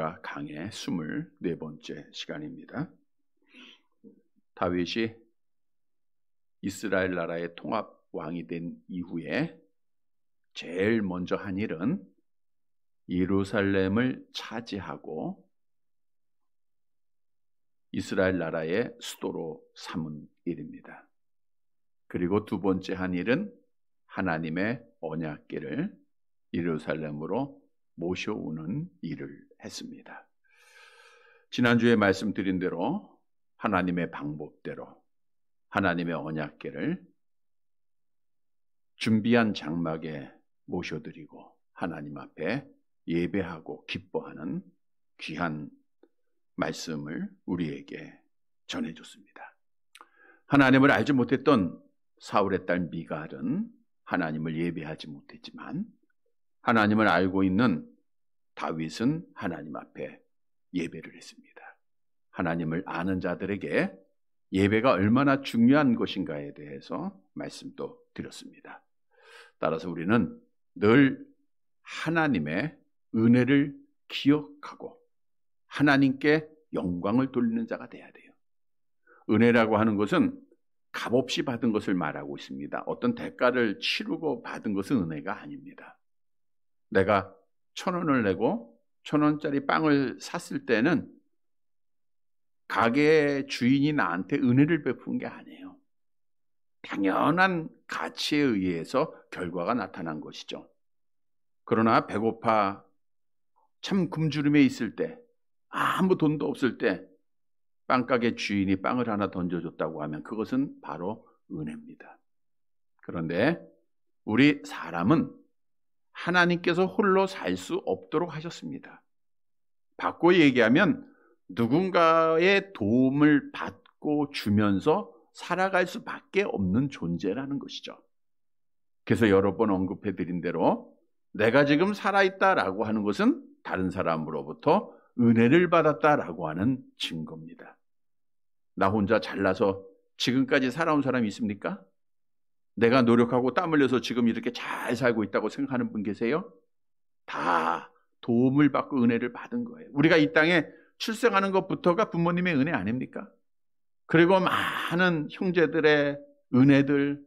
이스라 강의 24번째 시간입니다. 다윗이 이스라엘 나라의 통합 왕이 된 이후에 제일 먼저 한 일은 예루살렘을 차지하고 이스라엘 나라의 수도로 삼은 일입니다. 그리고 두 번째 한 일은 하나님의 언약궤를 예루살렘으로 모셔오는 일을 했습니다. 지난주에 말씀드린 대로 하나님의 방법대로 하나님의 언약궤를 준비한 장막에 모셔드리고 하나님 앞에 예배하고 기뻐하는 귀한 말씀을 우리에게 전해줬습니다. 하나님을 알지 못했던 사울의 딸 미갈은 하나님을 예배하지 못했지만 하나님을 알고 있는 다윗은 하나님 앞에 예배를 했습니다. 하나님을 아는 자들에게 예배가 얼마나 중요한 것인가에 대해서 말씀도 드렸습니다. 따라서 우리는 늘 하나님의 은혜를 기억하고 하나님께 영광을 돌리는 자가 돼야 돼요. 은혜라고 하는 것은 값없이 받은 것을 말하고 있습니다. 어떤 대가를 치르고 받은 것은 은혜가 아닙니다. 내가 1,000원을 내고 1,000원짜리 빵을 샀을 때는 가게 주인이 나한테 은혜를 베푼 게 아니에요. 당연한 가치에 의해서 결과가 나타난 것이죠. 그러나 배고파 참 굶주림에 있을 때, 아무 돈도 없을 때 빵가게 주인이 빵을 하나 던져줬다고 하면 그것은 바로 은혜입니다. 그런데 우리 사람은 하나님께서 홀로 살 수 없도록 하셨습니다. 바꿔 얘기하면 누군가의 도움을 받고 주면서 살아갈 수밖에 없는 존재라는 것이죠. 그래서 여러 번 언급해 드린 대로 내가 지금 살아있다라고 하는 것은 다른 사람으로부터 은혜를 받았다라고 하는 증거입니다. 나 혼자 잘나서 지금까지 살아온 사람이 있습니까? 내가 노력하고 땀 흘려서 지금 이렇게 잘 살고 있다고 생각하는 분 계세요? 다 도움을 받고 은혜를 받은 거예요. 우리가 이 땅에 출생하는 것부터가 부모님의 은혜 아닙니까? 그리고 많은 형제들의 은혜들,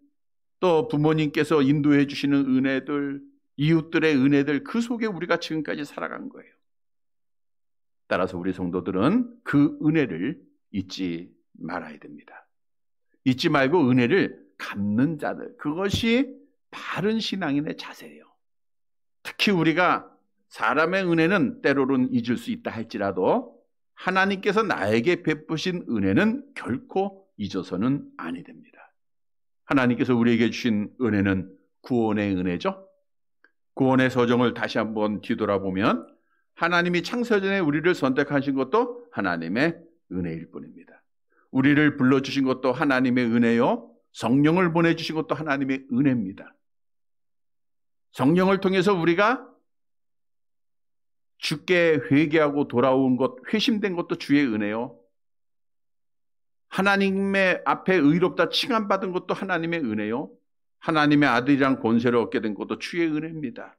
또 부모님께서 인도해 주시는 은혜들, 이웃들의 은혜들, 그 속에 우리가 지금까지 살아간 거예요. 따라서 우리 성도들은 그 은혜를 잊지 말아야 됩니다. 잊지 말고 은혜를 갚는 자들, 그것이 바른 신앙인의 자세예요. 특히 우리가 사람의 은혜는 때로는 잊을 수 있다 할지라도 하나님께서 나에게 베푸신 은혜는 결코 잊어서는 아니 됩니다. 하나님께서 우리에게 주신 은혜는 구원의 은혜죠. 구원의 서정을 다시 한번 뒤돌아보면 하나님이 창세전에 우리를 선택하신 것도 하나님의 은혜일 뿐입니다. 우리를 불러주신 것도 하나님의 은혜요, 성령을 보내주신 것도 하나님의 은혜입니다. 성령을 통해서 우리가 주께 회개하고 돌아온 것, 회심된 것도 주의 은혜요, 하나님의 앞에 의롭다 칭함받은 것도 하나님의 은혜요, 하나님의 아들이란 권세를 얻게 된 것도 주의 은혜입니다.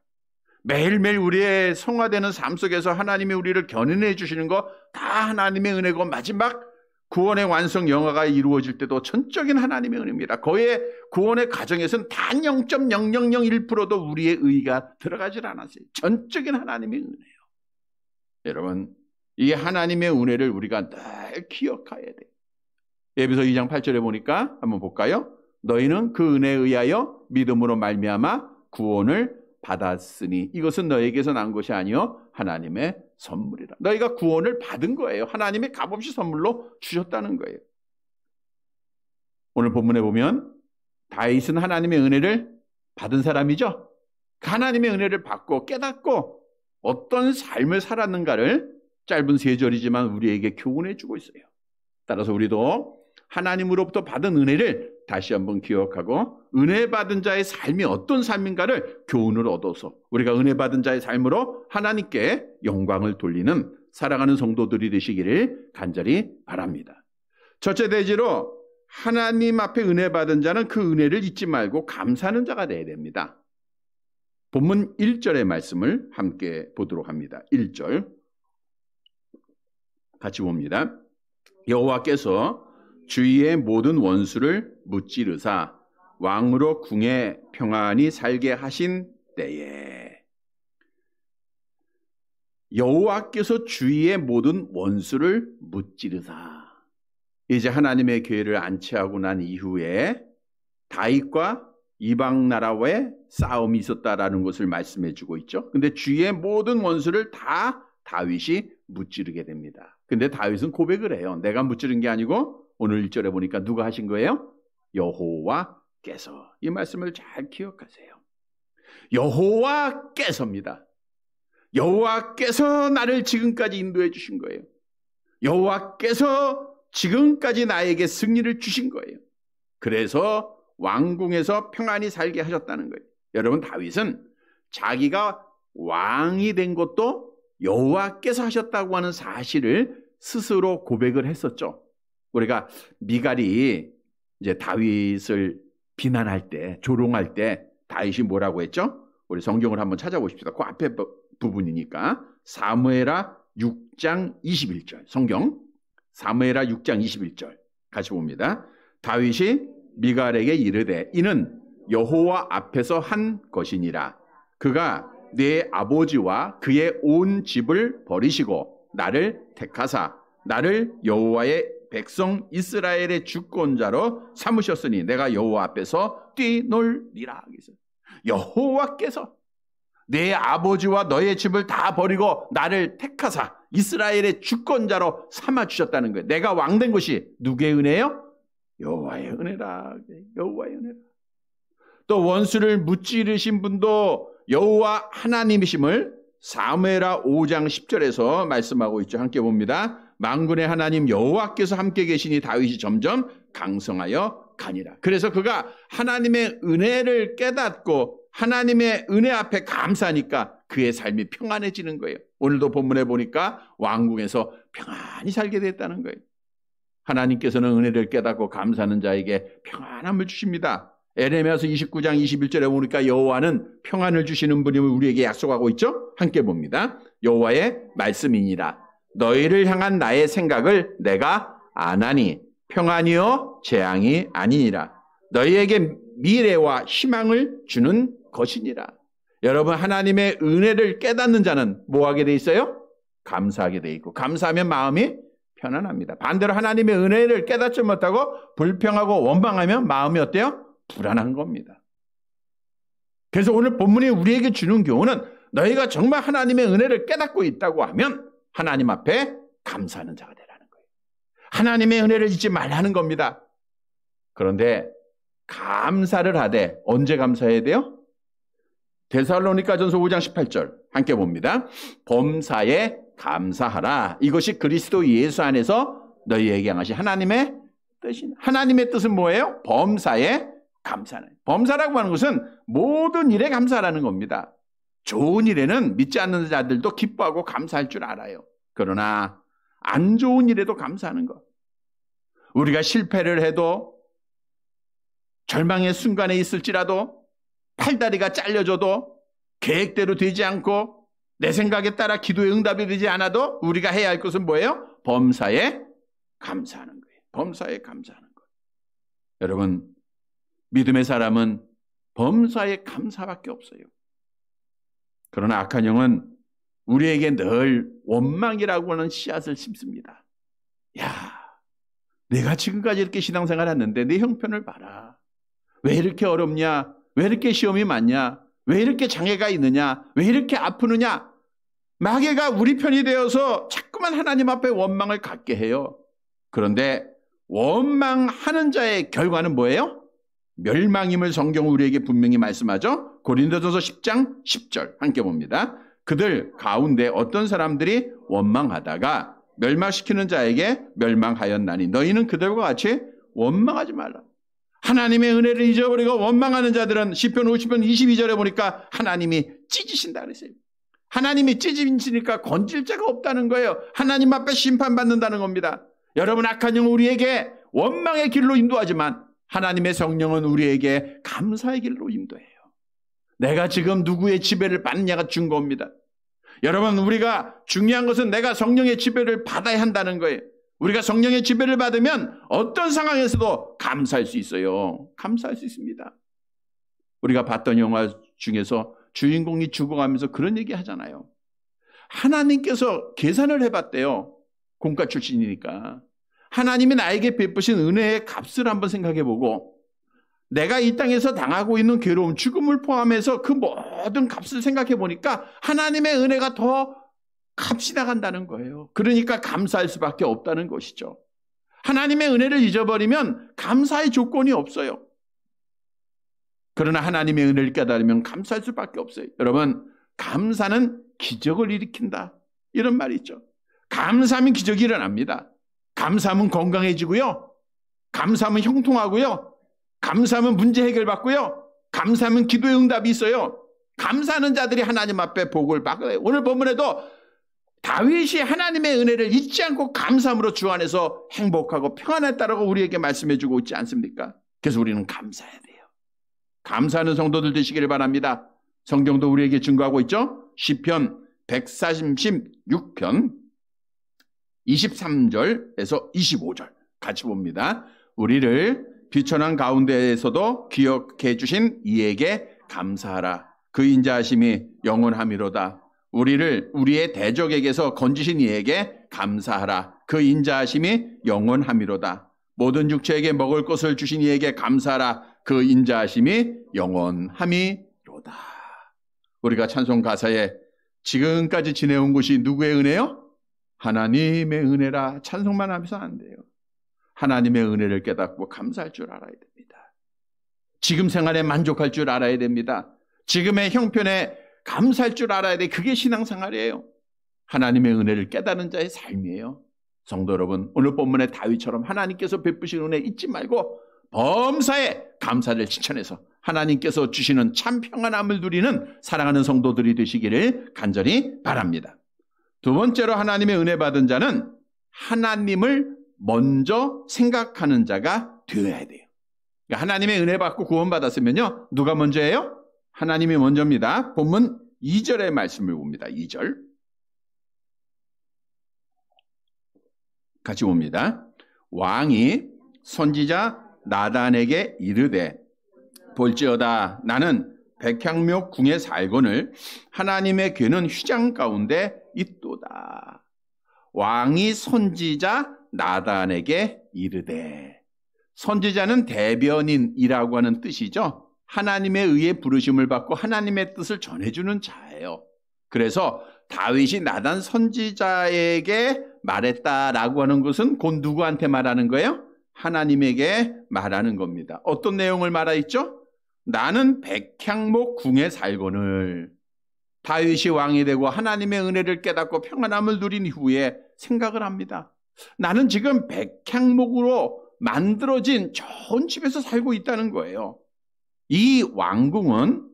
매일매일 우리의 성화되는 삶 속에서 하나님이 우리를 견인해 주시는 거 다 하나님의 은혜고, 마지막 구원의 완성 영화가 이루어질 때도 전적인 하나님의 은혜입니다. 그의 구원의 과정에서는 단 0.0001%도 우리의 의가 들어가질 않았어요. 전적인 하나님의 은혜예요. 여러분, 이 하나님의 은혜를 우리가 늘 기억해야 돼요. 에베소 2장 8절에 보니까 한번 볼까요? 너희는 그 은혜에 의하여 믿음으로 말미암아 구원을 받았으니 이것은 너에게서 난 것이 아니요 하나님의 선물이라. 너희가 구원을 받은 거예요. 하나님의 값없이 선물로 주셨다는 거예요. 오늘 본문에 보면 다윗은 하나님의 은혜를 받은 사람이죠. 하나님의 은혜를 받고 깨닫고 어떤 삶을 살았는가를 짧은 3절이지만 우리에게 교훈해 주고 있어요. 따라서 우리도 하나님으로부터 받은 은혜를 다시 한번 기억하고 은혜 받은 자의 삶이 어떤 삶인가를 교훈을 얻어서 우리가 은혜 받은 자의 삶으로 하나님께 영광을 돌리는 살아가는 성도들이 되시기를 간절히 바랍니다. 첫째 대지로 하나님 앞에 은혜 받은 자는 그 은혜를 잊지 말고 감사하는 자가 되어야 됩니다. 본문 1절의 말씀을 함께 보도록 합니다. 1절. 같이 봅니다. 여호와께서 주위의 모든 원수를 무찌르사 왕으로 궁에 평안히 살게 하신 때에, 여호와께서 주위의 모든 원수를 무찌르사, 이제 하나님의 교회를 안치하고 난 이후에 다윗과 이방 나라와의 싸움이 있었다라는 것을 말씀해 주고 있죠. 근데 주위의 모든 원수를 다 다윗이 무찌르게 됩니다. 근데 다윗은 고백을 해요. 내가 무찌른 게 아니고 오늘 1절에 보니까 누가 하신 거예요? 여호와께서. 이 말씀을 잘 기억하세요. 여호와께서입니다. 여호와께서 나를 지금까지 인도해 주신 거예요. 여호와께서 지금까지 나에게 승리를 주신 거예요. 그래서 왕궁에서 평안히 살게 하셨다는 거예요. 여러분, 다윗은 자기가 왕이 된 것도 여호와께서 하셨다고 하는 사실을 스스로 고백을 했었죠. 우리가 미갈이 이제 다윗을 비난할 때, 조롱할 때 다윗이 뭐라고 했죠? 우리 성경을 한번 찾아보십시다. 그 앞에 부분이니까 사무엘하 6장 21절 성경 사무엘하 6장 21절 같이 봅니다. 다윗이 미갈에게 이르되 이는 여호와 앞에서 한 것이니라. 그가 내 아버지와 그의 온 집을 버리시고 나를 택하사 나를 여호와의 백성 이스라엘의 주권자로 삼으셨으니 내가 여호와 앞에서 뛰놀리라. 여호와께서 내 아버지와 너의 집을 다 버리고 나를 택하사 이스라엘의 주권자로 삼아주셨다는 거예요. 내가 왕된 것이 누구의 은혜예요? 여호와의 은혜라. 여호와의 은혜라. 또 원수를 무찌르신 분도 여호와 하나님이심을 사무엘하 5장 10절에서 말씀하고 있죠. 함께 봅니다. 만군의 하나님 여호와께서 함께 계시니 다윗이 점점 강성하여 가니라. 그래서 그가 하나님의 은혜를 깨닫고 하나님의 은혜 앞에 감사하니까 그의 삶이 평안해지는 거예요. 오늘도 본문에 보니까 왕궁에서 평안히 살게 됐다는 거예요. 하나님께서는 은혜를 깨닫고 감사하는 자에게 평안함을 주십니다. 에레미야서 29장 21절에 보니까 여호와는 평안을 주시는 분임을 우리에게 약속하고 있죠. 함께 봅니다. 여호와의 말씀이니라. 너희를 향한 나의 생각을 내가 아나니 평안이요 재앙이 아니니라. 너희에게 미래와 희망을 주는 것이니라. 여러분, 하나님의 은혜를 깨닫는 자는 뭐하게 돼 있어요? 감사하게 돼 있고, 감사하면 마음이 편안합니다. 반대로 하나님의 은혜를 깨닫지 못하고 불평하고 원망하면 마음이 어때요? 불안한 겁니다. 그래서 오늘 본문이 우리에게 주는 교훈은 너희가 정말 하나님의 은혜를 깨닫고 있다고 하면 하나님 앞에 감사하는 자가 되라는 거예요. 하나님의 은혜를 잊지 말라는 겁니다. 그런데 감사를 하되 언제 감사해야 돼요? 데살로니가전서 5장 18절 함께 봅니다. 범사에 감사하라. 이것이 그리스도 예수 안에서 너희에게 향하신 하나님의 뜻이니. 하나님의 뜻은 뭐예요? 범사에 감사하는. 범사라고 하는 것은 모든 일에 감사하라는 겁니다. 좋은 일에는 믿지 않는 자들도 기뻐하고 감사할 줄 알아요. 그러나 안 좋은 일에도 감사하는 것. 우리가 실패를 해도 절망의 순간에 있을지라도 팔다리가 잘려져도 계획대로 되지 않고 내 생각에 따라 기도의 응답이 되지 않아도 우리가 해야 할 것은 뭐예요? 범사에 감사하는 거예요. 범사에 감사하는 것. 여러분, 믿음의 사람은 범사에 감사밖에 없어요. 그러나 악한 영은 우리에게 늘 원망이라고 하는 씨앗을 심습니다. 야, 내가 지금까지 이렇게 신앙생활 했는데 내 형편을 봐라. 왜 이렇게 어렵냐? 왜 이렇게 시험이 많냐? 왜 이렇게 장애가 있느냐? 왜 이렇게 아프느냐? 마귀가 우리 편이 되어서 자꾸만 하나님 앞에 원망을 갖게 해요. 그런데 원망하는 자의 결과는 뭐예요? 멸망임을 성경은 우리에게 분명히 말씀하죠. 고린도전서 10장 10절 함께 봅니다. 그들 가운데 어떤 사람들이 원망하다가 멸망시키는 자에게 멸망하였나니 너희는 그들과 같이 원망하지 말라. 하나님의 은혜를 잊어버리고 원망하는 자들은 시편 50편 22절에 보니까 하나님이 찢으신다 그랬어요. 하나님이 찢으시니까 건질 자가 없다는 거예요. 하나님 앞에 심판받는다는 겁니다. 여러분, 악한 영은 우리에게 원망의 길로 인도하지만 하나님의 성령은 우리에게 감사의 길로 인도해요. 내가 지금 누구의 지배를 받느냐가 중요합니다. 여러분, 우리가 중요한 것은 내가 성령의 지배를 받아야 한다는 거예요. 우리가 성령의 지배를 받으면 어떤 상황에서도 감사할 수 있어요. 감사할 수 있습니다. 우리가 봤던 영화 중에서 주인공이 죽어가면서 그런 얘기 하잖아요. 하나님께서 계산을 해봤대요. 공과 출신이니까. 하나님이 나에게 베푸신 은혜의 값을 한번 생각해보고 내가 이 땅에서 당하고 있는 괴로움, 죽음을 포함해서 그 모든 값을 생각해보니까 하나님의 은혜가 더 값이 나간다는 거예요. 그러니까 감사할 수밖에 없다는 것이죠. 하나님의 은혜를 잊어버리면 감사의 조건이 없어요. 그러나 하나님의 은혜를 깨달으면 감사할 수밖에 없어요. 여러분, 감사는 기적을 일으킨다. 이런 말이 있죠. 감사하면 기적이 일어납니다. 감사하면 건강해지고요. 감사하면 형통하고요. 감사하면 문제 해결받고요. 감사하면 기도의 응답이 있어요. 감사하는 자들이 하나님 앞에 복을 받아요. 오늘 본문에도 다윗이 하나님의 은혜를 잊지 않고 감사함으로 주 안에서 행복하고 평안했다라고 우리에게 말씀해주고 있지 않습니까? 그래서 우리는 감사해야 돼요. 감사하는 성도들 되시기를 바랍니다. 성경도 우리에게 증거하고 있죠. 시편 146편 23절에서 25절 같이 봅니다. 우리를 비천한 가운데에서도 기억해 주신 이에게 감사하라. 그 인자하심이 영원함이로다. 우리를 우리의 대적에게서 건지신 이에게 감사하라. 그 인자하심이 영원함이로다. 모든 육체에게 먹을 것을 주신 이에게 감사하라. 그 인자하심이 영원함이로다. 우리가 찬송 가사에 지금까지 지내온 것이 누구의 은혜요? 하나님의 은혜라 찬송만 하면서 안 돼요. 하나님의 은혜를 깨닫고 감사할 줄 알아야 됩니다. 지금 생활에 만족할 줄 알아야 됩니다. 지금의 형편에 감사할 줄 알아야 돼. 그게 신앙생활이에요. 하나님의 은혜를 깨닫는 자의 삶이에요. 성도 여러분, 오늘 본문의 다윗처럼 하나님께서 베푸신 은혜 잊지 말고 범사에 감사를 실천해서 하나님께서 주시는 참 평안함을 누리는 사랑하는 성도들이 되시기를 간절히 바랍니다. 두 번째로 하나님의 은혜 받은 자는 하나님을 먼저 생각하는 자가 되어야 돼요. 그러니까 하나님의 은혜 받고 구원받았으면요, 누가 먼저예요? 하나님이 먼저입니다. 본문 2절의 말씀을 봅니다. 2절 같이 봅니다. 왕이 선지자 나단에게 이르되 볼지어다 나는 백향목 궁에 살거늘 하나님의 괴는 휘장 가운데 있도다. 왕이 선지자 나단에게 이르되, 선지자는 대변인이라고 하는 뜻이죠. 하나님에 의해 부르심을 받고 하나님의 뜻을 전해주는 자예요. 그래서 다윗이 나단 선지자에게 말했다라고 하는 것은 곧 누구한테 말하는 거예요? 하나님에게 말하는 겁니다. 어떤 내용을 말하있죠? 나는 백향목 궁에 살거늘. 다윗이 왕이 되고 하나님의 은혜를 깨닫고 평안함을 누린 후에 생각을 합니다. 나는 지금 백향목으로 만들어진 좋은 집에서 살고 있다는 거예요. 이 왕궁은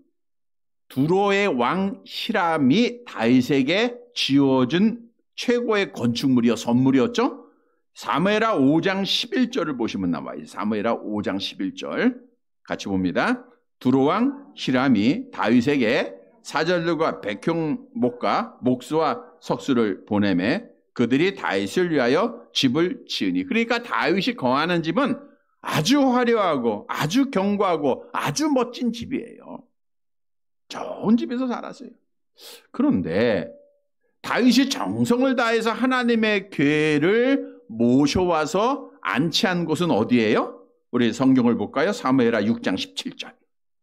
두로의 왕 히람이 다윗에게 지어준 최고의 건축물이요, 선물이었죠. 사무엘하 5장 11절을 보시면 나와요. 사무엘하 5장 11절 같이 봅니다. 두로왕 히람이 다윗에게 사절들과 백향목과 목수와 석수를 보내매 그들이 다윗을 위하여 집을 지으니. 그러니까 다윗이 거하는 집은 아주 화려하고 아주 견고하고 아주 멋진 집이에요. 좋은 집에서 살았어요. 그런데 다윗이 정성을 다해서 하나님의 궤를 모셔와서 안치한 곳은 어디예요? 우리 성경을 볼까요? 사무엘하 6장 17절.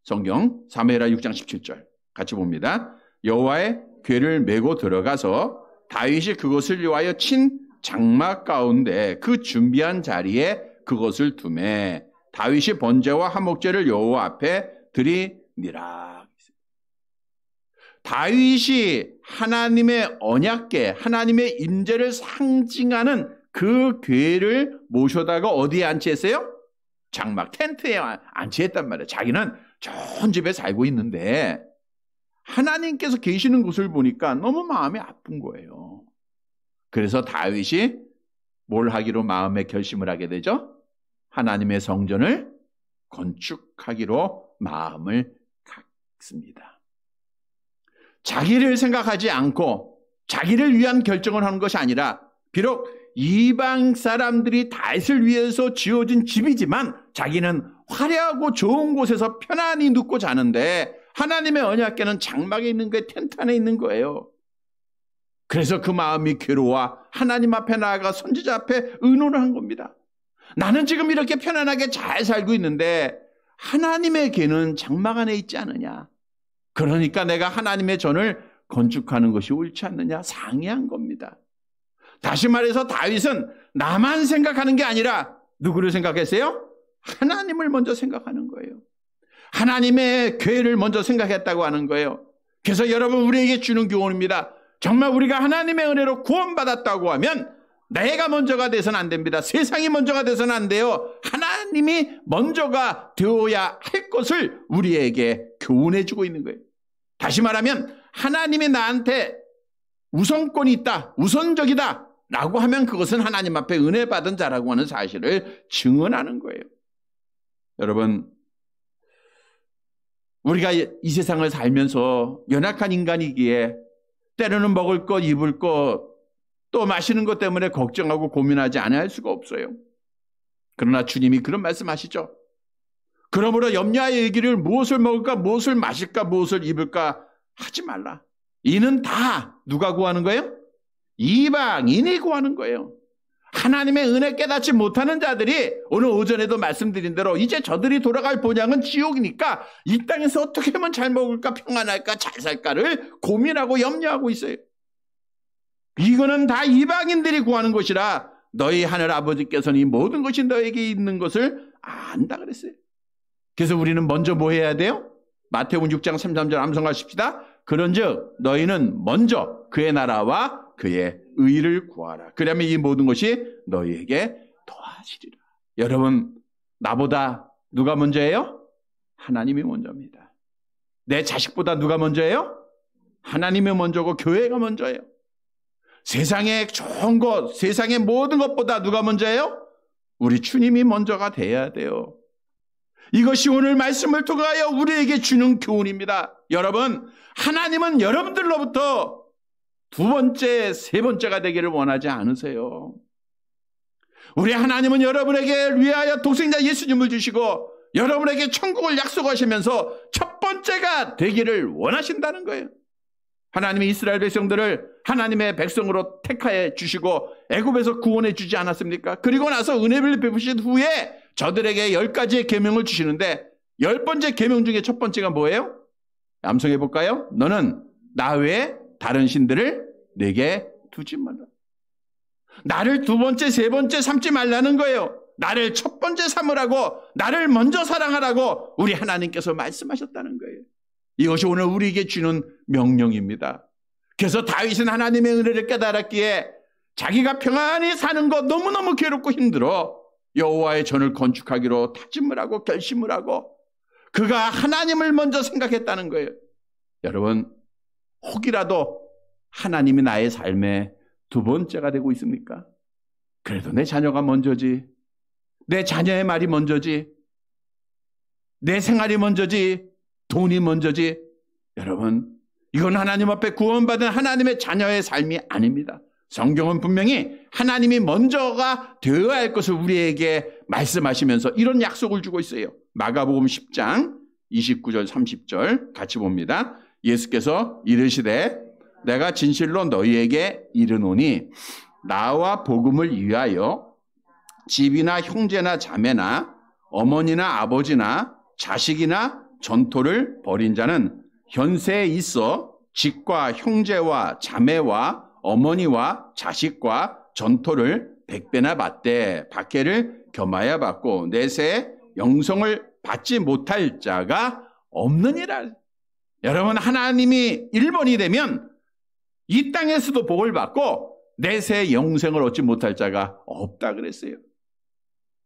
성경 사무엘하 6장 17절 같이 봅니다. 여호와의 궤를 메고 들어가서 다윗이 그것을 위하여 친 장막 가운데 그 준비한 자리에 그것을 두매 다윗이 번제와 화목제를 여호와 앞에 드리니라. 다윗이 하나님의 언약궤, 하나님의 임재를 상징하는 그 궤를 모셔다가 어디에 안치했어요? 장막 텐트에 안치했단 말이에요. 자기는 좋은 집에 살고 있는데 하나님께서 계시는 곳을 보니까 너무 마음이 아픈 거예요. 그래서 다윗이 뭘 하기로 마음의 결심을 하게 되죠? 하나님의 성전을 건축하기로 마음을 갖습니다. 자기를 생각하지 않고 자기를 위한 결정을 하는 것이 아니라 비록 이방 사람들이 다윗을 위해서 지어진 집이지만 자기는 화려하고 좋은 곳에서 편안히 눕고 자는데 하나님의 언약궤는 장막에 있는 거예요. 텐트 안에 있는 거예요. 그래서 그 마음이 괴로워 하나님 앞에 나아가 선지자 앞에 의논을 한 겁니다. 나는 지금 이렇게 편안하게 잘 살고 있는데 하나님의 궤는 장막 안에 있지 않느냐. 그러니까 내가 하나님의 전을 건축하는 것이 옳지 않느냐 상의한 겁니다. 다시 말해서 다윗은 나만 생각하는 게 아니라 누구를 생각했어요? 하나님을 먼저 생각하는 거예요. 하나님의 궤를 먼저 생각했다고 하는 거예요. 그래서 여러분 우리에게 주는 교훈입니다. 정말 우리가 하나님의 은혜로 구원받았다고 하면 내가 먼저가 돼서는 안 됩니다. 세상이 먼저가 돼서는 안 돼요. 하나님이 먼저가 되어야 할 것을 우리에게 교훈해 주고 있는 거예요. 다시 말하면 하나님이 나한테 우선권이 있다, 우선적이다 라고 하면 그것은 하나님 앞에 은혜 받은 자라고 하는 사실을 증언하는 거예요. 여러분, 우리가 이 세상을 살면서 연약한 인간이기에 때로는 먹을 것, 입을 것, 또 마시는 것 때문에 걱정하고 고민하지 않아야 할 수가 없어요. 그러나 주님이 그런 말씀하시죠. 그러므로 염려하여 이르기를 무엇을 먹을까, 무엇을 마실까, 무엇을 입을까 하지 말라. 이는 다 누가 구하는 거예요? 이방인이 구하는 거예요. 하나님의 은혜 깨닫지 못하는 자들이 오늘 오전에도 말씀드린 대로 이제 저들이 돌아갈 본향은 지옥이니까 이 땅에서 어떻게 하면 잘 먹을까, 평안할까, 잘 살까를 고민하고 염려하고 있어요. 이거는 다 이방인들이 구하는 것이라 너희 하늘 아버지께서는 이 모든 것이 너에게 있는 것을 안다 그랬어요. 그래서 우리는 먼저 뭐 해야 돼요? 마태복음 6장 33절 암송하십시다. 그런즉 너희는 먼저 그의 나라와 그의 의를 구하라. 그러면 이 모든 것이 너희에게 더하시리라. 여러분, 나보다 누가 먼저예요? 하나님이 먼저입니다. 내 자식보다 누가 먼저예요? 하나님이 먼저고 교회가 먼저예요. 세상의 좋은 것, 세상의 모든 것보다 누가 먼저예요? 우리 주님이 먼저가 돼야 돼요. 이것이 오늘 말씀을 통하여 우리에게 주는 교훈입니다. 여러분, 하나님은 여러분들로부터 두 번째, 세 번째가 되기를 원하지 않으세요. 우리 하나님은 여러분에게 위하여 독생자 예수님을 주시고 여러분에게 천국을 약속하시면서 첫 번째가 되기를 원하신다는 거예요. 하나님이 이스라엘 백성들을 하나님의 백성으로 택하여 주시고 애굽에서 구원해 주지 않았습니까? 그리고 나서 은혜를 베푸신 후에 저들에게 10가지의 계명을 주시는데 10번째 계명 중에 첫 번째가 뭐예요? 암송해 볼까요? 너는 나 외에 다른 신들을 내게 두지 말라. 나를 두 번째, 세 번째 삼지 말라는 거예요. 나를 첫 번째 삼으라고, 나를 먼저 사랑하라고 우리 하나님께서 말씀하셨다는 거예요. 이것이 오늘 우리에게 주는 명령입니다. 그래서 다윗은 하나님의 은혜를 깨달았기에 자기가 평안히 사는 것 너무너무 괴롭고 힘들어 여호와의 전을 건축하기로 다짐을 하고 결심을 하고 그가 하나님을 먼저 생각했다는 거예요. 여러분, 혹이라도 하나님이 나의 삶의 두 번째가 되고 있습니까? 그래도 내 자녀가 먼저지, 내 자녀의 말이 먼저지, 내 생활이 먼저지, 돈이 먼저지. 여러분, 이건 하나님 앞에 구원받은 하나님의 자녀의 삶이 아닙니다. 성경은 분명히 하나님이 먼저가 되어야 할 것을 우리에게 말씀하시면서 이런 약속을 주고 있어요. 마가복음 10장 29절 30절 같이 봅니다. 예수께서 이르시되 내가 진실로 너희에게 이르노니 나와 복음을 위하여 집이나 형제나 자매나 어머니나 아버지나 자식이나 전토를 벌인 자는 현세에 있어 집과 형제와 자매와 어머니와 자식과 전토를 100배나 받되 박해를 겸하여 받고 내세에 영생을 받지 못할 자가 없느니라. 여러분, 하나님이 1번이 되면 이 땅에서도 복을 받고 내세에 영생을 얻지 못할 자가 없다 그랬어요.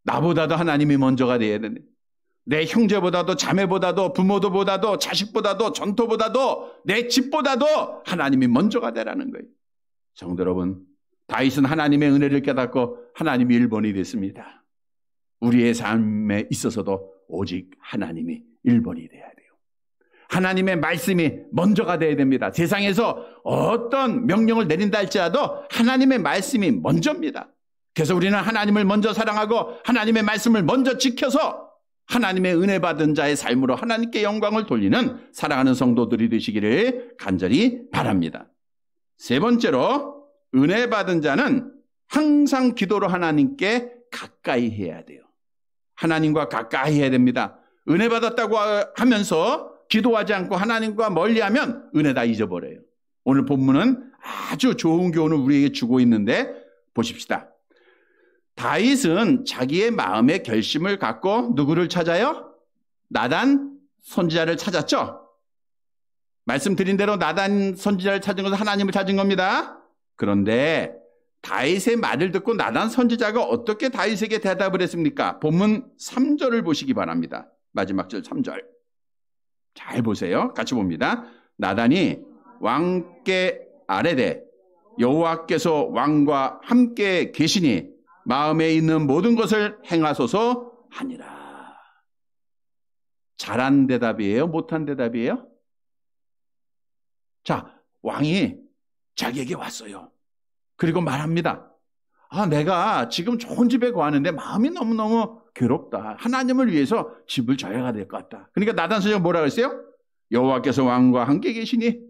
나보다도 하나님이 먼저가 돼야 되네. 내 형제보다도 자매보다도 부모도보다도 자식보다도 전토보다도 내 집보다도 하나님이 먼저가 되라는 거예요. 성도 여러분, 다윗은 하나님의 은혜를 깨닫고 하나님이 1번이 됐습니다. 우리의 삶에 있어서도 오직 하나님이 1번이 돼야 돼요. 하나님의 말씀이 먼저가 되어야 됩니다. 세상에서 어떤 명령을 내린다 할지라도 하나님의 말씀이 먼저입니다. 그래서 우리는 하나님을 먼저 사랑하고 하나님의 말씀을 먼저 지켜서 하나님의 은혜 받은 자의 삶으로 하나님께 영광을 돌리는 사랑하는 성도들이 되시기를 간절히 바랍니다. 세 번째로, 은혜 받은 자는 항상 기도로 하나님께 가까이 해야 돼요. 하나님과 가까이 해야 됩니다. 은혜 받았다고 하면서 기도하지 않고 하나님과 멀리하면 은혜 다 잊어버려요. 오늘 본문은 아주 좋은 교훈을 우리에게 주고 있는데 보십시다. 다윗은 자기의 마음의 결심을 갖고 누구를 찾아요? 나단 선지자를 찾았죠. 말씀드린 대로 나단 선지자를 찾은 것은 하나님을 찾은 겁니다. 그런데 다윗의 말을 듣고 나단 선지자가 어떻게 다윗에게 대답을 했습니까? 본문 3절을 보시기 바랍니다. 마지막 절 3절. 잘 보세요. 같이 봅니다. 나단이 왕께 아뢰되 여호와께서 왕과 함께 계시니 마음에 있는 모든 것을 행하소서 하니라. 잘한 대답이에요? 못한 대답이에요? 자, 왕이 자기에게 왔어요. 그리고 말합니다. 내가 지금 좋은 집에 거하는데 마음이 너무너무 괴롭다. 하나님을 위해서 집을 져야 될 것 같다. 그러니까 나단 선지자가 뭐라고 했어요? 여호와께서 왕과 함께 계시니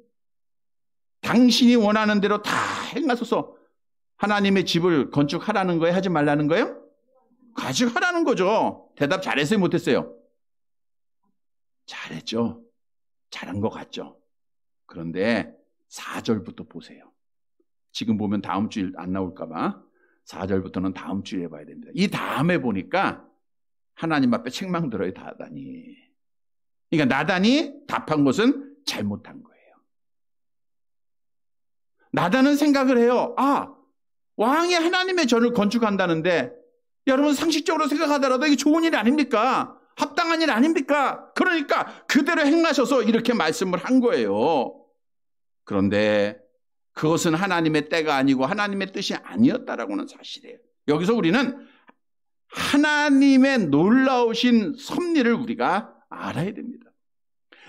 당신이 원하는 대로 다 행하소서. 하나님의 집을 건축하라는 거예요? 하지 말라는 거예요? 가축하라는 거죠. 대답 잘했어요? 못했어요? 잘했죠. 잘한 것 같죠. 그런데 4절부터 보세요. 지금 보면 다음 주일 안 나올까 봐 4절부터는 다음 주에 봐야 됩니다. 이 다음에 보니까 하나님 앞에 책망 들어요, 나단이. 그러니까 나단이 답한 것은 잘못한 거예요. 나단은 생각을 해요. 왕이 하나님의 전을 건축한다는데 여러분 상식적으로 생각하더라도 이게 좋은 일 아닙니까? 합당한 일 아닙니까? 그러니까 그대로 행하셔서 이렇게 말씀을 한 거예요. 그런데 그것은 하나님의 때가 아니고 하나님의 뜻이 아니었다라고는 사실이에요. 여기서 우리는 하나님의 놀라우신 섭리를 우리가 알아야 됩니다.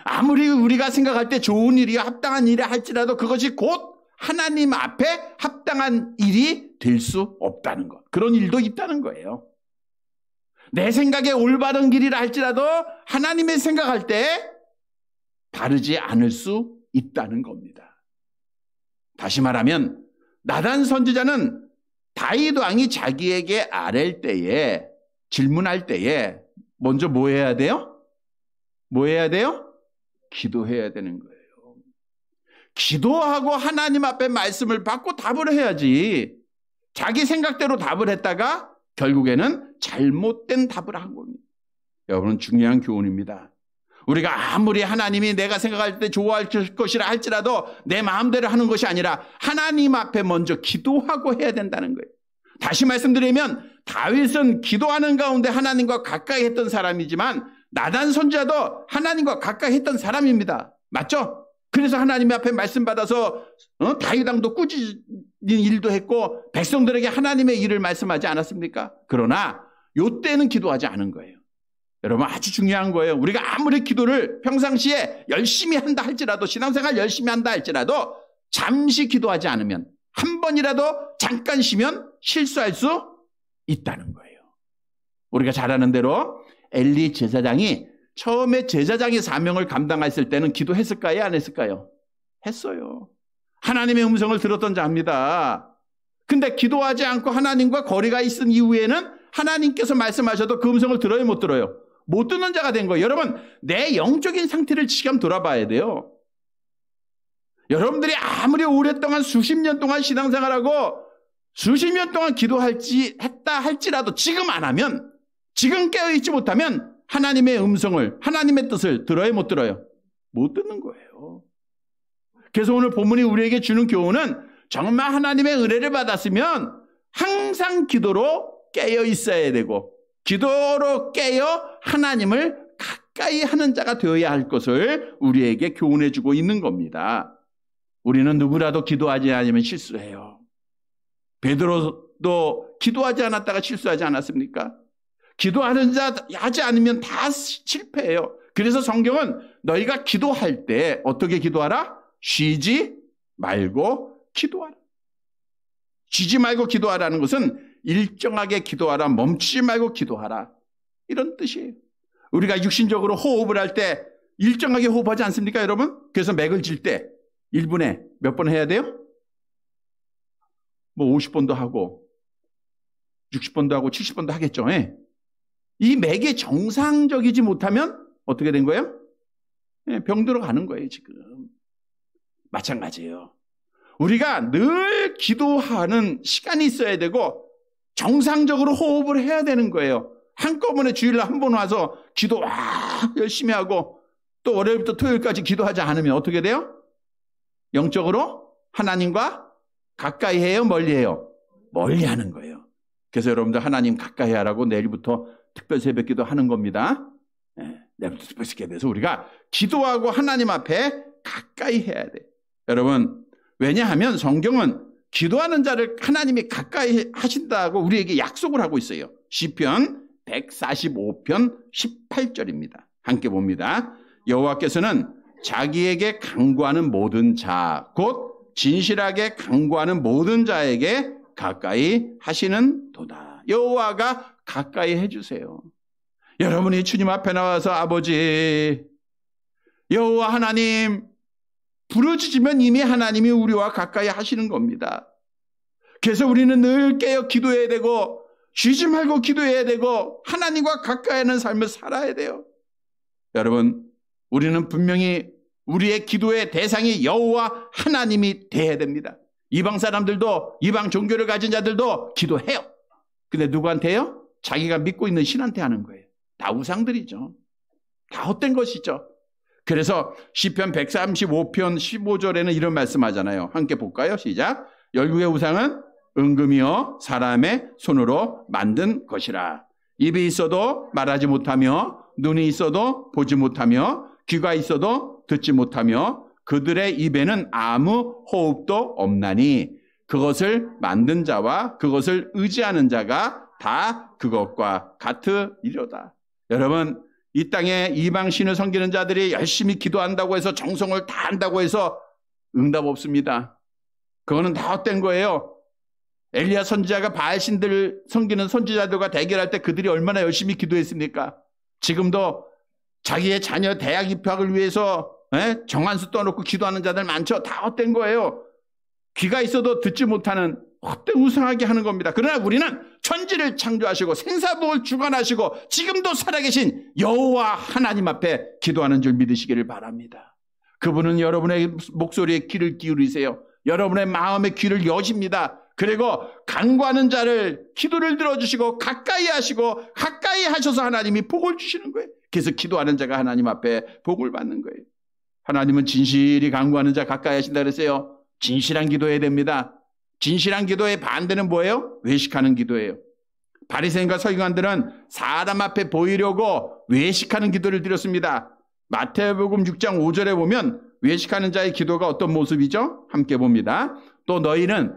아무리 우리가 생각할 때 좋은 일이야 합당한 일이야 할지라도 그것이 곧 하나님 앞에 합당한 일이 될 수 없다는 것. 그런 일도 있다는 거예요. 내 생각에 올바른 길이라 할지라도 하나님의 생각할 때 바르지 않을 수 있다는 겁니다. 다시 말하면 나단 선지자는 다윗 왕이 자기에게 아랠 때에 질문할 때에 먼저 뭐 해야 돼요? 뭐 해야 돼요? 기도해야 되는 거예요. 기도하고 하나님 앞에 말씀을 받고 답을 해야지. 자기 생각대로 답을 했다가 결국에는 잘못된 답을 한 겁니다. 여러분 중요한 교훈입니다. 우리가 아무리 하나님이 내가 생각할 때 좋아할 것이라 할지라도 내 마음대로 하는 것이 아니라 하나님 앞에 먼저 기도하고 해야 된다는 거예요. 다시 말씀드리면 다윗은 기도하는 가운데 하나님과 가까이 했던 사람이지만 나단 선지자도 하나님과 가까이 했던 사람입니다. 맞죠? 그래서 하나님 앞에 말씀 받아서 다윗 왕도 꾸짖는 일도 했고 백성들에게 하나님의 일을 말씀하지 않았습니까? 그러나 이때는 기도하지 않은 거예요. 여러분 아주 중요한 거예요. 우리가 아무리 기도를 평상시에 열심히 한다 할지라도 신앙생활 열심히 한다 할지라도 잠시 기도하지 않으면 한 번이라도 잠깐 쉬면 실수할 수 있다는 거예요. 우리가 잘 아는 대로 엘리 제사장이 처음에 제사장의 사명을 감당했을 때는 기도했을까요? 안 했을까요? 했어요. 하나님의 음성을 들었던 자입니다. 근데 기도하지 않고 하나님과 거리가 있은 이후에는 하나님께서 말씀하셔도 그 음성을 들어요? 못 들어요? 못 듣는 자가 된 거예요. 여러분 내 영적인 상태를 지금 돌아봐야 돼요. 여러분들이 아무리 오랫동안 수십 년 동안 신앙생활하고 수십 년 동안 했다 할지라도 지금 안 하면 지금 깨어있지 못하면 하나님의 음성을 하나님의 뜻을 들어요? 못 들어요? 못 듣는 거예요. 그래서 오늘 본문이 우리에게 주는 교훈은 정말 하나님의 은혜를 받았으면 항상 기도로 깨어 있어야 되고 기도로 깨어 하나님을 가까이 하는 자가 되어야 할 것을 우리에게 교훈해 주고 있는 겁니다. 우리는 누구라도 기도하지 않으면 실수해요. 베드로도 기도하지 않았다가 실수하지 않았습니까? 기도하는 자 하지 않으면 다 실패해요. 그래서 성경은 너희가 기도할 때 어떻게 기도하라? 쉬지 말고 기도하라. 쉬지 말고 기도하라는 것은 일정하게 기도하라, 멈추지 말고 기도하라, 이런 뜻이에요. 우리가 육신적으로 호흡을 할 때 일정하게 호흡하지 않습니까, 여러분? 그래서 맥을 쥘 때 1분에 몇 번 해야 돼요? 뭐 50번도 하고 60번도 하고 70번도 하겠죠. 예. 이 맥이 정상적이지 못하면 어떻게 된 거예요? 예, 병 들어가는 거예요, 지금. 마찬가지예요. 우리가 늘 기도하는 시간이 있어야 되고 정상적으로 호흡을 해야 되는 거예요. 한꺼번에 주일날 한 번 와서 기도 열심히 하고 또 월요일부터 토요일까지 기도하지 않으면 어떻게 돼요? 영적으로 하나님과 가까이 해요? 멀리 해요? 멀리 하는 거예요. 그래서 여러분들 하나님 가까이 하라고 내일부터 특별 새벽기도 하는 겁니다. 네, 내일부터 특별 새벽기도에서 우리가 기도하고 하나님 앞에 가까이 해야 돼. 여러분, 왜냐하면 성경은 기도하는 자를 하나님이 가까이 하신다고 우리에게 약속을 하고 있어요. 시편 145편 18절입니다. 함께 봅니다. 여호와께서는 자기에게 간구하는 모든 자, 곧 진실하게 간구하는 모든 자에게 가까이 하시는 도다. 여호와가 가까이 해주세요. 여러분이 주님 앞에 나와서 아버지, 여호와 하나님 부르짖으면 이미 하나님이 우리와 가까이 하시는 겁니다. 그래서 우리는 늘 깨어 기도해야 되고 쉬지 말고 기도해야 되고 하나님과 가까이 하는 삶을 살아야 돼요. 여러분, 우리는 분명히 우리의 기도의 대상이 여호와 하나님이 돼야 됩니다. 이방 사람들도, 이방 종교를 가진 자들도 기도해요. 근데 누구한테요? 자기가 믿고 있는 신한테 하는 거예요. 다 우상들이죠. 다 헛된 것이죠. 그래서 시편 135편 15절에는 이런 말씀하잖아요. 함께 볼까요? 시작. 열국의 우상은 은금이요 사람의 손으로 만든 것이라. 입이 있어도 말하지 못하며 눈이 있어도 보지 못하며 귀가 있어도 듣지 못하며 그들의 입에는 아무 호흡도 없나니 그것을 만든 자와 그것을 의지하는 자가 다 그것과 같으리로다. 여러분, 이 땅에 이방신을 섬기는 자들이 열심히 기도한다고 해서 정성을 다 한다고 해서 응답 없습니다. 그거는 다 헛된 거예요. 엘리야 선지자가 바알신들 섬기는 선지자들과 대결할 때 그들이 얼마나 열심히 기도했습니까? 지금도 자기의 자녀 대학 입학을 위해서 정한수 떠놓고 기도하는 자들 많죠. 다 헛된 거예요. 귀가 있어도 듣지 못하는 헛된 우상하게 하는 겁니다. 그러나 우리는 천지를 창조하시고 생사복을 주관하시고 지금도 살아계신 여호와 하나님 앞에 기도하는 줄 믿으시기를 바랍니다. 그분은 여러분의 목소리에 귀를 기울이세요. 여러분의 마음의 귀를 여십니다. 그리고 간구하는 자를 기도를 들어주시고 가까이 하시고 가까이 하셔서 하나님이 복을 주시는 거예요. 그래서 기도하는 자가 하나님 앞에 복을 받는 거예요. 하나님은 진실이 간구하는 자 가까이 하신다 그랬어요. 진실한 기도해야 됩니다. 진실한 기도의 반대는 뭐예요? 외식하는 기도예요. 바리새인과 서기관들은 사람 앞에 보이려고 외식하는 기도를 드렸습니다. 마태복음 6장 5절에 보면 외식하는 자의 기도가 어떤 모습이죠? 함께 봅니다. 또 너희는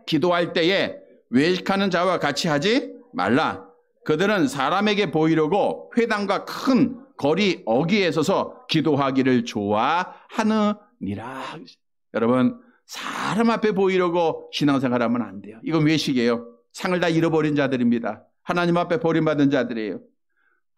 기도할 때에 외식하는 자와 같이 하지 말라. 그들은 사람에게 보이려고 회당과 큰 거리 어귀에 서서 기도하기를 좋아하느니라. 여러분, 사람 앞에 보이려고 신앙생활하면 안 돼요. 이건 외식이에요. 상을 다 잃어버린 자들입니다. 하나님 앞에 버림받은 자들이에요.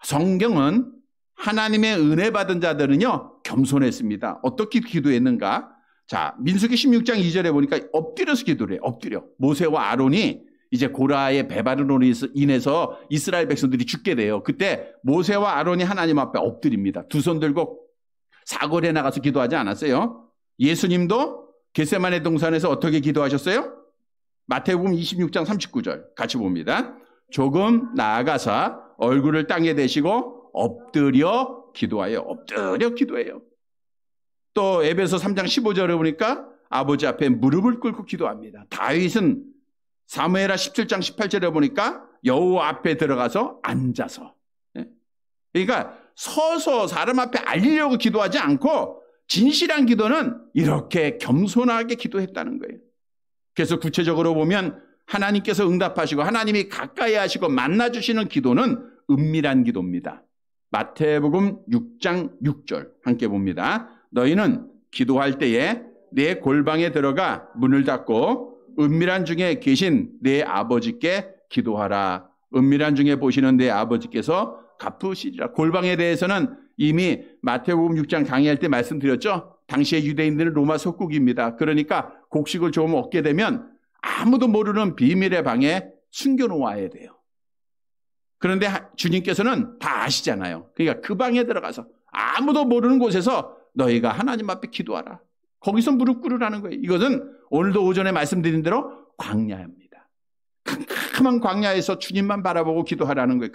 성경은 하나님의 은혜 받은 자들은요 겸손했습니다. 어떻게 기도했는가? 자, 민수기 16장 2절에 보니까 엎드려서 기도를 해요. 엎드려. 모세와 아론이 이제 고라의 배반으로 인해서 이스라엘 백성들이 죽게 돼요. 그때 모세와 아론이 하나님 앞에 엎드립니다. 두 손 들고 사거리에 나가서 기도하지 않았어요. 예수님도 겟세마네 동산에서 어떻게 기도하셨어요? 마태복음 26장 39절 같이 봅니다. 조금 나아가사 얼굴을 땅에 대시고 엎드려 기도하여. 엎드려 기도해요. 또 에베소 3장 15절에 보니까 아버지 앞에 무릎을 꿇고 기도합니다. 다윗은 사무엘하 17장 18절에 보니까 여호와 앞에 들어가서 앉아서. 그러니까 서서 사람 앞에 알리려고 기도하지 않고 진실한 기도는 이렇게 겸손하게 기도했다는 거예요. 그래서 구체적으로 보면 하나님께서 응답하시고 하나님이 가까이 하시고 만나주시는 기도는 은밀한 기도입니다. 마태복음 6장 6절 함께 봅니다. 너희는 기도할 때에 내 골방에 들어가 문을 닫고 은밀한 중에 계신 내 아버지께 기도하라. 은밀한 중에 보시는 내 아버지께서 갚으시리라. 골방에 대해서는 이미 마태복음 6장 강의할 때 말씀드렸죠. 당시의 유대인들은 로마 속국입니다. 그러니까 곡식을 좀 얻게 되면 아무도 모르는 비밀의 방에 숨겨놓아야 돼요. 그런데 주님께서는 다 아시잖아요. 그러니까 그 방에 들어가서 아무도 모르는 곳에서 너희가 하나님 앞에 기도하라. 거기서 무릎 꿇으라는 거예요. 이것은 오늘도 오전에 말씀드린 대로 광야입니다. 캄캄한 광야에서 주님만 바라보고 기도하라는 거예요.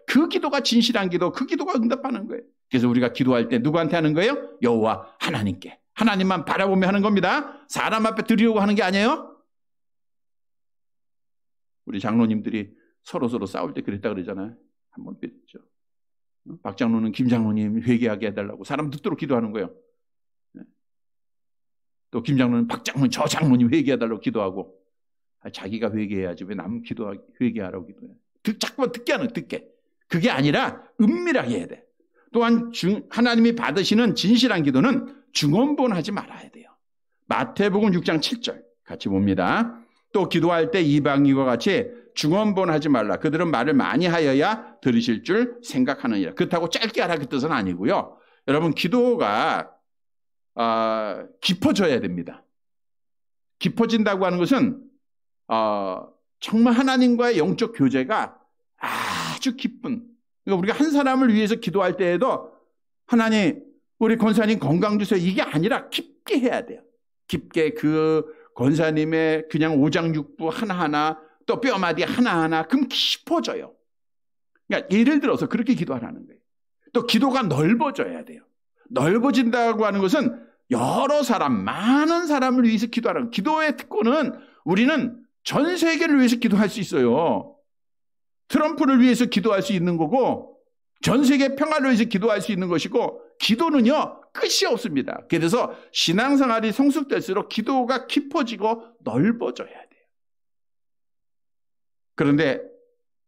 그 기도가 진실한 기도, 그 기도가 응답하는 거예요. 그래서 우리가 기도할 때 누구한테 하는 거예요? 여호와 하나님께. 하나님만 바라보며 하는 겁니다. 사람 앞에 드리려고 하는 게 아니에요. 우리 장로님들이 서로 싸울 때 그랬다 그러잖아요. 한번 뵀죠. 박 장로는 김 장로님 회개하게 해달라고 사람 듣도록 기도하는 거예요. 또 김 장로는 박 장로님 저 장로님 회개해달라고 기도하고 자기가 회개해야지 왜 남 회개하라고 기도해. 자꾸만 듣게. 그게 아니라 은밀하게 해야 돼. 또한 하나님이 받으시는 진실한 기도는 중언부언하지 말아야 돼요. 마태복음 6장 7절 같이 봅니다. 또 기도할 때 이방인과 같이 중언부언하지 말라. 그들은 말을 많이 하여야 들으실 줄 생각하느니라. 그렇다고 짧게 하라 그 뜻은 아니고요. 여러분 기도가 깊어져야 됩니다. 깊어진다고 하는 것은 정말 하나님과의 영적 교제가 아주 깊은, 그러니까 우리가 한 사람을 위해서 기도할 때에도 하나님 우리 권사님 건강 주세요 이게 아니라 깊게 해야 돼요. 깊게 그 권사님의 그냥 오장육부 하나하나 또 뼈마디 하나하나 그럼 깊어져요. 그러니까 예를 들어서 그렇게 기도하라는 거예요. 또 기도가 넓어져야 돼요. 넓어진다고 하는 것은 여러 사람, 많은 사람을 위해서 기도하라는 거예요. 기도의 특권은 우리는 전 세계를 위해서 기도할 수 있어요. 트럼프를 위해서 기도할 수 있는 거고 전 세계 평화를 위해서 기도할 수 있는 것이고 기도는요 끝이 없습니다. 그래서 신앙생활이 성숙될수록 기도가 깊어지고 넓어져야 돼요. 그런데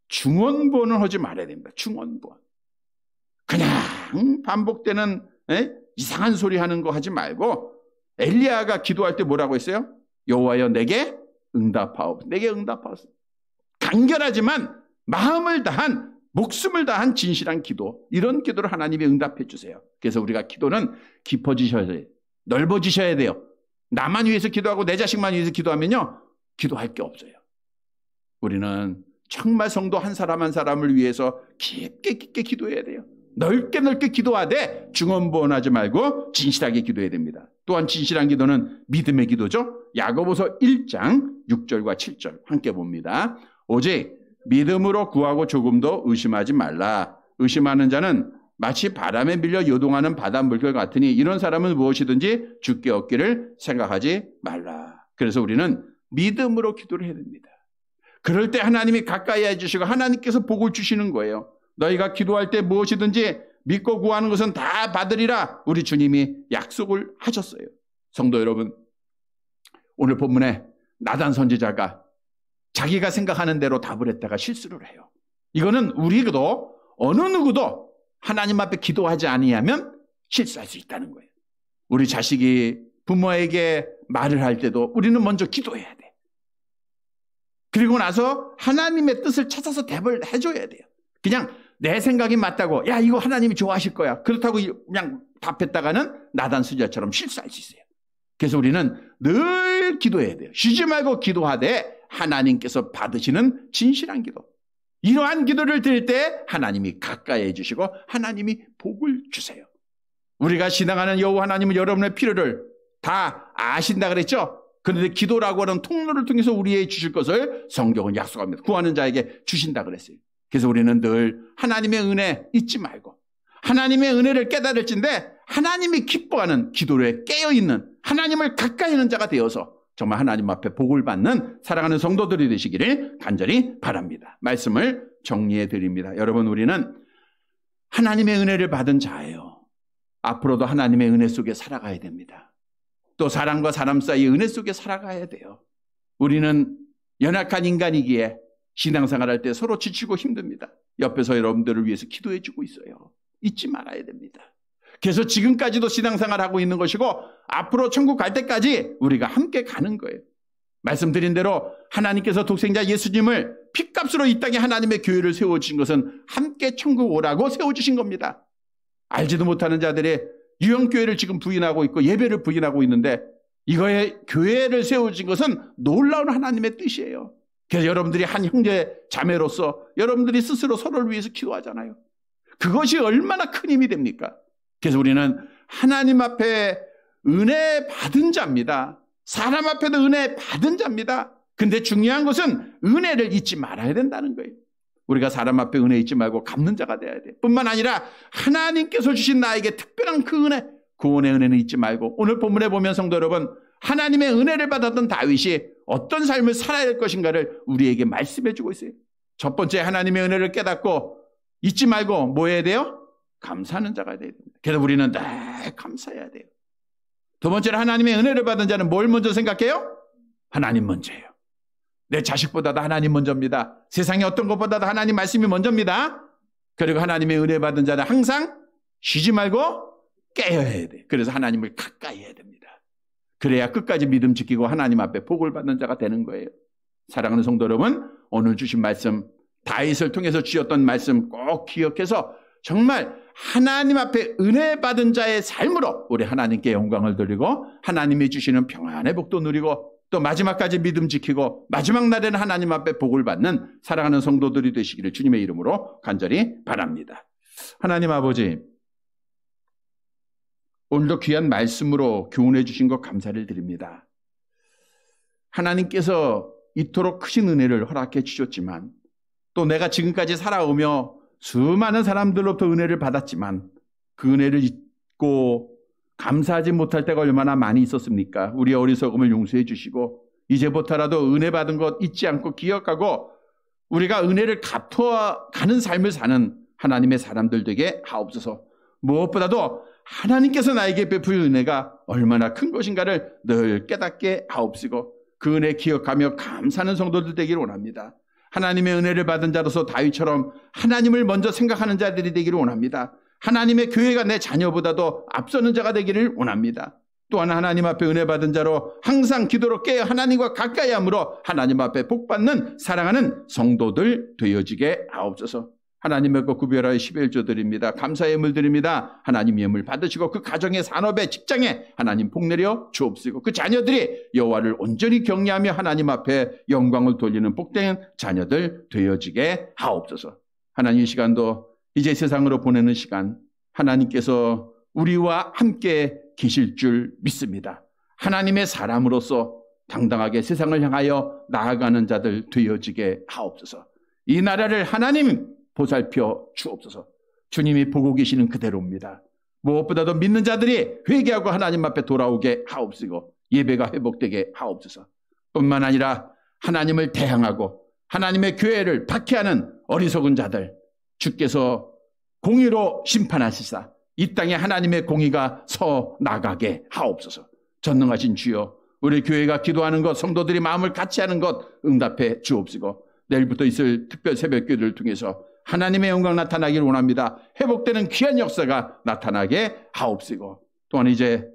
중언부언을 하지 말아야 됩니다. 중언부언. 그냥 반복되는 이상한 소리 하는 거 하지 말고 엘리야가 기도할 때 뭐라고 했어요? 여호와여 내게 응답하옵소서. 내게 응답하옵소서. 간결하지만 마음을 다한 목숨을 다한 진실한 기도, 이런 기도를 하나님이 응답해 주세요. 그래서 우리가 기도는 깊어지셔야 돼요. 넓어지셔야 돼요. 나만 위해서 기도하고 내 자식만 위해서 기도하면요 기도할 게 없어요. 우리는 정말 성도 한 사람 한 사람을 위해서 깊게 기도해야 돼요. 넓게 기도하되 중언부언하지 말고 진실하게 기도해야 됩니다. 또한 진실한 기도는 믿음의 기도죠. 야고보서 1장 6절과 7절 함께 봅니다. 오직 믿음으로 구하고 조금도 의심하지 말라. 의심하는 자는 마치 바람에 밀려 요동하는 바닷물결 같으니 이런 사람은 무엇이든지 주께 얻기를 생각하지 말라. 그래서 우리는 믿음으로 기도를 해야 됩니다. 그럴 때 하나님이 가까이 해주시고 하나님께서 복을 주시는 거예요. 너희가 기도할 때 무엇이든지 믿고 구하는 것은 다 받으리라. 우리 주님이 약속을 하셨어요. 성도 여러분, 오늘 본문에 나단 선지자가 자기가 생각하는 대로 답을 했다가 실수를 해요. 이거는 우리도 어느 누구도 하나님 앞에 기도하지 아니하면 실수할 수 있다는 거예요. 우리 자식이 부모에게 말을 할 때도 우리는 먼저 기도해야 돼. 그리고 나서 하나님의 뜻을 찾아서 답을 해줘야 돼요. 그냥 내 생각이 맞다고 야 이거 하나님이 좋아하실 거야 그렇다고 그냥 답했다가는 나단 선지자처럼 실수할 수 있어요. 그래서 우리는 늘 기도해야 돼요. 쉬지 말고 기도하되 하나님께서 받으시는 진실한 기도, 이러한 기도를 드릴 때 하나님이 가까이 해주시고 하나님이 복을 주세요. 우리가 신앙하는 여호와 하나님은 여러분의 필요를 다 아신다 그랬죠. 그런데 기도라고 하는 통로를 통해서 우리에게 주실 것을 성경은 약속합니다. 구하는 자에게 주신다 그랬어요. 그래서 우리는 늘 하나님의 은혜 잊지 말고 하나님의 은혜를 깨달을진데 하나님이 기뻐하는 기도에 깨어있는 하나님을 가까이 하는 자가 되어서 정말 하나님 앞에 복을 받는 사랑하는 성도들이 되시기를 간절히 바랍니다. 말씀을 정리해 드립니다. 여러분, 우리는 하나님의 은혜를 받은 자예요. 앞으로도 하나님의 은혜 속에 살아가야 됩니다. 또 사람과 사람 사이의 은혜 속에 살아가야 돼요. 우리는 연약한 인간이기에 신앙생활할 때 서로 지치고 힘듭니다. 옆에서 여러분들을 위해서 기도해 주고 있어요. 잊지 말아야 됩니다. 그래서 지금까지도 신앙생활하고 있는 것이고 앞으로 천국 갈 때까지 우리가 함께 가는 거예요. 말씀드린 대로 하나님께서 독생자 예수님을 핏값으로 이 땅에 하나님의 교회를 세워주신 것은 함께 천국 오라고 세워주신 겁니다. 알지도 못하는 자들이 유형교회를 지금 부인하고 있고 예배를 부인하고 있는데 이거에 교회를 세워주신 것은 놀라운 하나님의 뜻이에요. 그래서 여러분들이 한 형제 자매로서 여러분들이 스스로 서로를 위해서 기도하잖아요. 그것이 얼마나 큰 힘이 됩니까? 그래서 우리는 하나님 앞에 은혜 받은 자입니다. 사람 앞에도 은혜 받은 자입니다. 근데 중요한 것은 은혜를 잊지 말아야 된다는 거예요. 우리가 사람 앞에 은혜 잊지 말고 갚는 자가 돼야 돼. 뿐만 아니라 하나님께서 주신 나에게 특별한 그 은혜, 구원의 은혜는 잊지 말고 오늘 본문에 보면 성도 여러분, 하나님의 은혜를 받았던 다윗이 어떤 삶을 살아야 할 것인가를 우리에게 말씀해 주고 있어요. 첫 번째, 하나님의 은혜를 깨닫고 잊지 말고 뭐 해야 돼요? 감사하는 자가 돼야 됩니다. 그래서 우리는 늘 감사해야 돼요. 두 번째로 하나님의 은혜를 받은 자는 뭘 먼저 생각해요? 하나님 먼저예요. 내 자식보다도 하나님 먼저입니다. 세상의 어떤 것보다도 하나님 말씀이 먼저입니다. 그리고 하나님의 은혜 받은 자는 항상 쉬지 말고 깨어야 돼. 그래서 하나님을 가까이 해야 됩니다. 그래야 끝까지 믿음 지키고 하나님 앞에 복을 받는 자가 되는 거예요. 사랑하는 성도 여러분, 오늘 주신 말씀, 다윗을 통해서 주셨던 말씀 꼭 기억해서 정말 하나님 앞에 은혜 받은 자의 삶으로 우리 하나님께 영광을 돌리고 하나님이 주시는 평안의 복도 누리고 또 마지막까지 믿음 지키고 마지막 날에는 하나님 앞에 복을 받는 사랑하는 성도들이 되시기를 주님의 이름으로 간절히 바랍니다. 하나님 아버지, 오늘도 귀한 말씀으로 교훈해 주신 것 감사를 드립니다. 하나님께서 이토록 크신 은혜를 허락해 주셨지만 또 내가 지금까지 살아오며 수많은 사람들로부터 은혜를 받았지만 그 은혜를 잊고 감사하지 못할 때가 얼마나 많이 있었습니까? 우리의 어리석음을 용서해 주시고 이제부터라도 은혜 받은 것 잊지 않고 기억하고 우리가 은혜를 갚아가는 삶을 사는 하나님의 사람들 되게 하옵소서. 무엇보다도 하나님께서 나에게 베풀 은혜가 얼마나 큰 것인가를 늘 깨닫게 하옵시고 그 은혜 기억하며 감사하는 성도들 되기를 원합니다. 하나님의 은혜를 받은 자로서 다윗처럼 하나님을 먼저 생각하는 자들이 되기를 원합니다. 하나님의 교회가 내 자녀보다도 앞서는 자가 되기를 원합니다. 또한 하나님 앞에 은혜 받은 자로 항상 기도로 깨어 하나님과 가까이 함으로 하나님 앞에 복받는 사랑하는 성도들 되어지게 하옵소서. 하나님의 것 구별하여 11조 드립니다. 감사의 예물 드립니다. 하나님 예물 받으시고 그 가정의 산업에 직장에 하나님 복내려 주옵시고 그 자녀들이 여호와를 온전히 경외하며 하나님 앞에 영광을 돌리는 복된 자녀들 되어지게 하옵소서. 하나님 이 시간도 이제 세상으로 보내는 시간 하나님께서 우리와 함께 계실 줄 믿습니다. 하나님의 사람으로서 당당하게 세상을 향하여 나아가는 자들 되어지게 하옵소서. 이 나라를 하나님 보살펴 주옵소서. 주님이 보고 계시는 그대로입니다. 무엇보다도 믿는 자들이 회개하고 하나님 앞에 돌아오게 하옵시고 예배가 회복되게 하옵소서. 뿐만 아니라 하나님을 대항하고 하나님의 교회를 박해하는 어리석은 자들 주께서 공의로 심판하시사 이 땅에 하나님의 공의가 서 나가게 하옵소서. 전능하신 주여, 우리 교회가 기도하는 것, 성도들이 마음을 같이 하는 것 응답해 주옵시고 내일부터 있을 특별 새벽기도를 통해서 하나님의 영광 나타나기를 원합니다. 회복되는 귀한 역사가 나타나게 하옵시고 또한 이제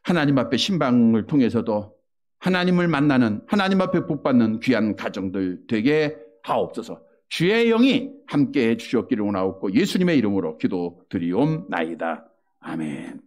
하나님 앞에 신방을 통해서도 하나님을 만나는 하나님 앞에 복받는 귀한 가정들 되게 하옵소서. 주의 영이 함께해 주셨기를 원하옵고 예수님의 이름으로 기도드리옵나이다. 아멘.